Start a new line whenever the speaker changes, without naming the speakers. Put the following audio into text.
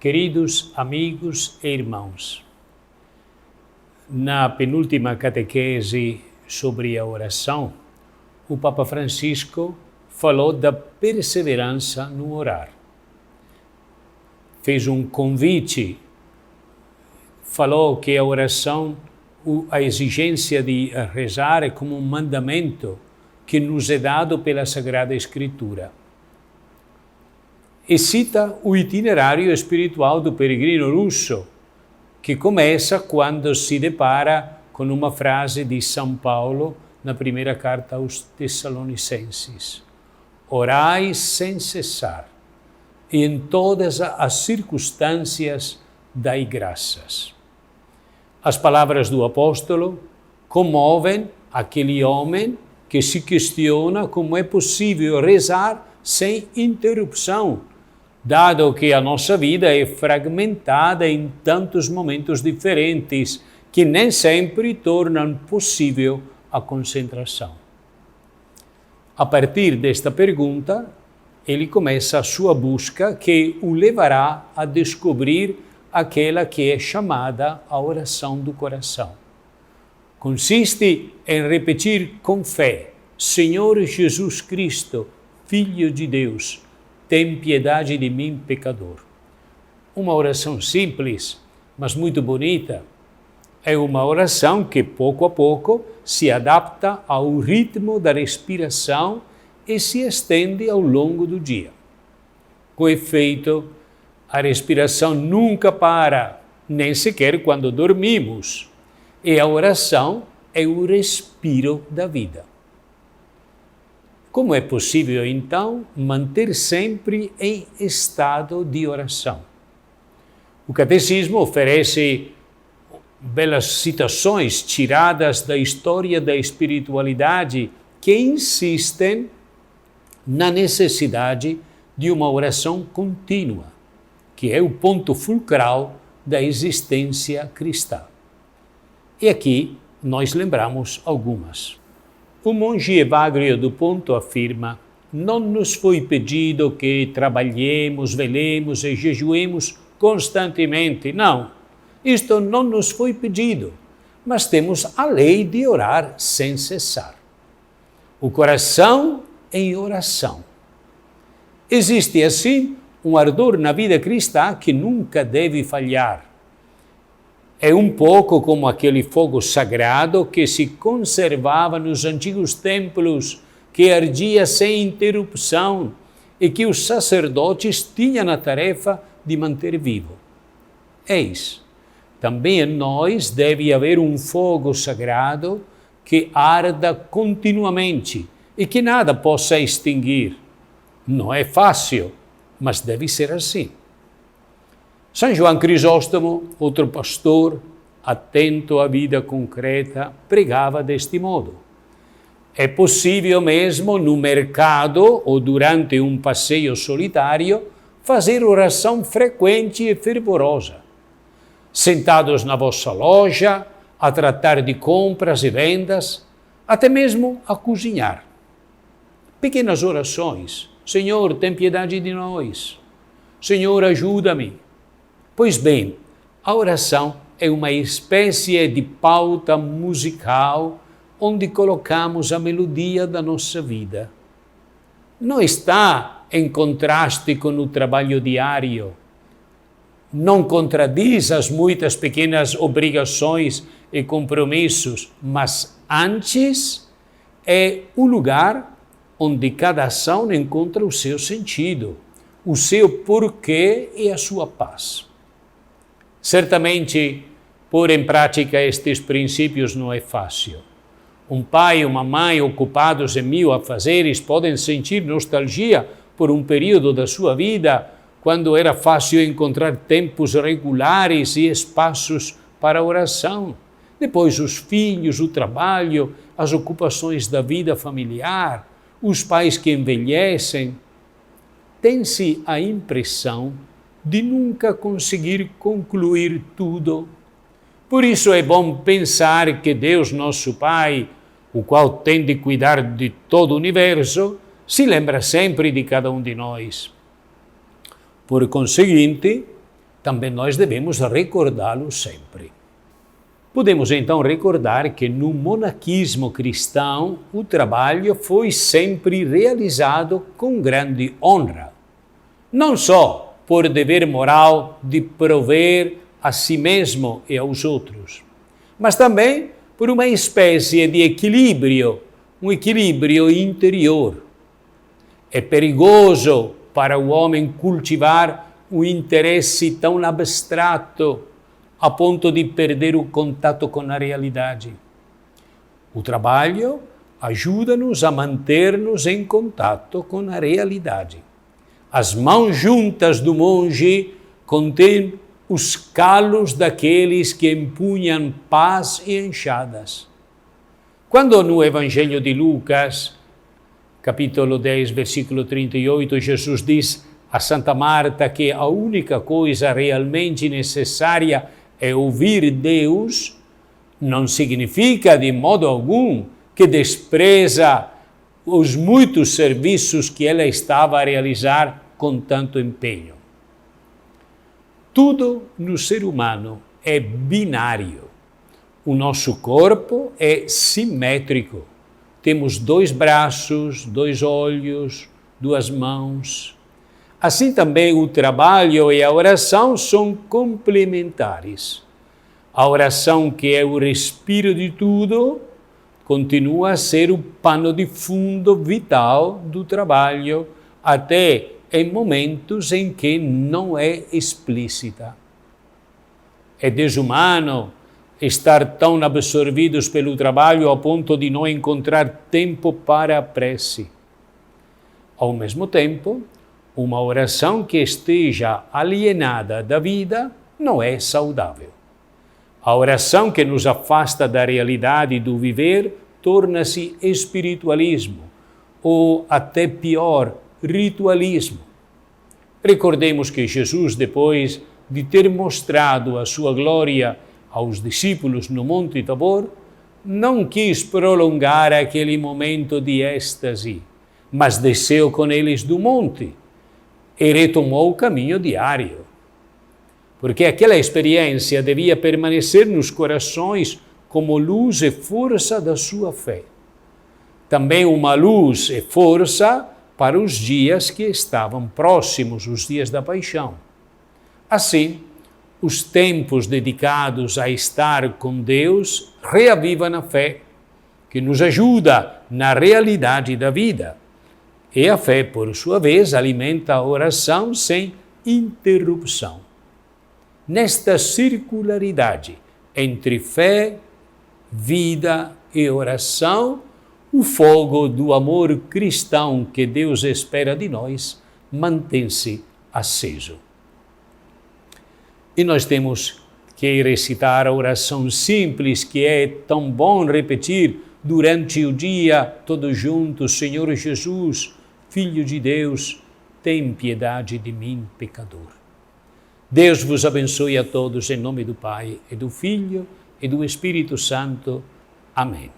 Queridos amigos e irmãos, na penúltima catequese sobre a oração, o Papa Francisco falou da perseverança no orar. Fez um convite, falou que a oração, a exigência de rezar é como um mandamento que nos é dado pela Sagrada Escritura. E cita o itinerário espiritual do peregrino russo, que começa quando se depara com uma frase de São Paulo na primeira carta aos Tessalonicenses: orai sem cessar, e em todas as circunstâncias dai graças. As palavras do apóstolo comovem aquele homem que se questiona como é possível rezar sem interrupção, dado que a nossa vida é fragmentada em tantos momentos diferentes que nem sempre tornam possível a concentração. A partir desta pergunta, ele começa a sua busca que o levará a descobrir aquela que é chamada a oração do coração. Consiste em repetir com fé: Senhor Jesus Cristo, Filho de Deus, tem piedade de mim, pecador. Uma oração simples, mas muito bonita. É uma oração que, pouco a pouco, se adapta ao ritmo da respiração e se estende ao longo do dia. Com efeito, a respiração nunca para, nem sequer quando dormimos, e a oração é o respiro da vida. Como é possível, então, manter sempre em estado de oração? O Catecismo oferece belas citações tiradas da história da espiritualidade que insistem na necessidade de uma oração contínua, que é o ponto fulcral da existência cristã. E aqui nós lembramos algumas. O monge Evagrio do Ponto afirma: não nos foi pedido que trabalhemos, velemos e jejuemos constantemente. Não, isto não nos foi pedido, mas temos a lei de orar sem cessar. O coração em oração. Existe assim um ardor na vida cristã que nunca deve falhar. É um pouco como aquele fogo sagrado que se conservava nos antigos templos, que ardia sem interrupção e que os sacerdotes tinham a tarefa de manter vivo. Eis, também em nós deve haver um fogo sagrado que arda continuamente e que nada possa extinguir. Não é fácil, mas deve ser assim. São João Crisóstomo, outro pastor, atento à vida concreta, pregava deste modo: é possível mesmo no mercado ou durante um passeio solitário fazer oração frequente e fervorosa. Sentados na vossa loja, a tratar de compras e vendas, até mesmo a cozinhar. Pequenas orações: Senhor, tem piedade de nós. Senhor, ajuda-me. Pois bem, a oração é uma espécie de pauta musical onde colocamos a melodia da nossa vida. Não está em contraste com o trabalho diário, não contradiz as muitas pequenas obrigações e compromissos, mas antes é o lugar onde cada ação encontra o seu sentido, o seu porquê e a sua paz. Certamente, pôr em prática estes princípios não é fácil. Um pai e uma mãe ocupados em mil afazeres podem sentir nostalgia por um período da sua vida quando era fácil encontrar tempos regulares e espaços para a oração. Depois os filhos, o trabalho, as ocupações da vida familiar, os pais que envelhecem. Tem-se a impressão de nunca conseguir concluir tudo. Por isso é bom pensar que Deus, nosso Pai, o qual tem de cuidar de todo o universo, se lembra sempre de cada um de nós. Por conseguinte, também nós devemos recordá-lo sempre. Podemos então recordar que no monaquismo cristão o trabalho foi sempre realizado com grande honra, não só por dever moral de prover a si mesmo e aos outros, mas também por uma espécie de equilíbrio, um equilíbrio interior. É perigoso para o homem cultivar um interesse tão abstrato a ponto de perder o contato com a realidade. O trabalho ajuda-nos a manter-nos em contato com a realidade. As mãos juntas do monge contêm os calos daqueles que empunham pás e enxadas. Quando no Evangelho de Lucas, capítulo 10, versículo 38, Jesus diz a Santa Marta que a única coisa realmente necessária é ouvir Deus, não significa de modo algum que despreza os muitos serviços que ela estava a realizar com tanto empenho. Tudo no ser humano é binário. O nosso corpo é simétrico. Temos 2 braços, 2 olhos, 2 mãos. Assim também o trabalho e a oração são complementares. A oração, que é o respiro de tudo, continua a ser o pano de fundo vital do trabalho, até em momentos em que não é explícita. É desumano estar tão absorvidos pelo trabalho ao ponto de não encontrar tempo para a prece. Ao mesmo tempo, uma oração que esteja alienada da vida não é saudável. A oração que nos afasta da realidade do viver torna-se espiritualismo, ou até pior, ritualismo. Recordemos que Jesus, depois de ter mostrado a sua glória aos discípulos no Monte Tabor, não quis prolongar aquele momento de êxtase, mas desceu com eles do monte e retomou o caminho diário. Porque aquela experiência devia permanecer nos corações como luz e força da sua fé. Também uma luz e força para os dias que estavam próximos, os dias da paixão. Assim, os tempos dedicados a estar com Deus reavivam a fé, que nos ajuda na realidade da vida. E a fé, por sua vez, alimenta a oração sem interrupção. Nesta circularidade entre fé, vida e oração, o fogo do amor cristão que Deus espera de nós mantém-se aceso. E nós temos que recitar a oração simples, que é tão bom repetir durante o dia, todos juntos: Senhor Jesus, Filho de Deus, tem piedade de mim, pecador. Deus vos abençoe a todos, em nome do Pai, e do Filho, e do Espírito Santo. Amém.